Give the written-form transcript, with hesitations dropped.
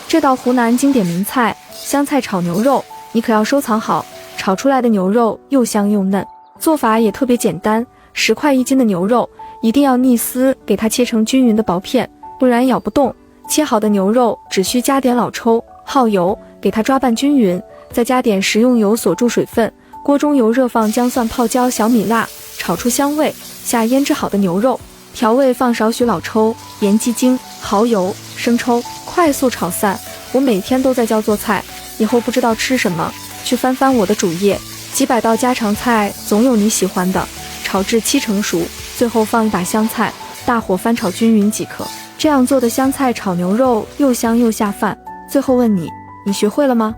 这道湖南经典名菜香菜炒牛肉，你可要收藏好，炒出来的牛肉又香又嫩，做法也特别简单。10块1斤的牛肉，一定要逆丝给它切成均匀的薄片，不然咬不动。切好的牛肉只需加点老抽、耗油，给它抓拌均匀，再加点食用油锁住水分。锅中油热，放姜蒜、泡椒、小米辣，炒出香味，下腌制好的牛肉，调味放少许老抽、盐、鸡精、蚝油、生抽，快速炒散。我每天都在教做菜，以后不知道吃什么，去翻翻我的主页，几百道家常菜总有你喜欢的。炒至7成熟，最后放一把香菜，大火翻炒均匀即可。这样做的香菜炒牛肉又香又下饭。最后问你，你学会了吗？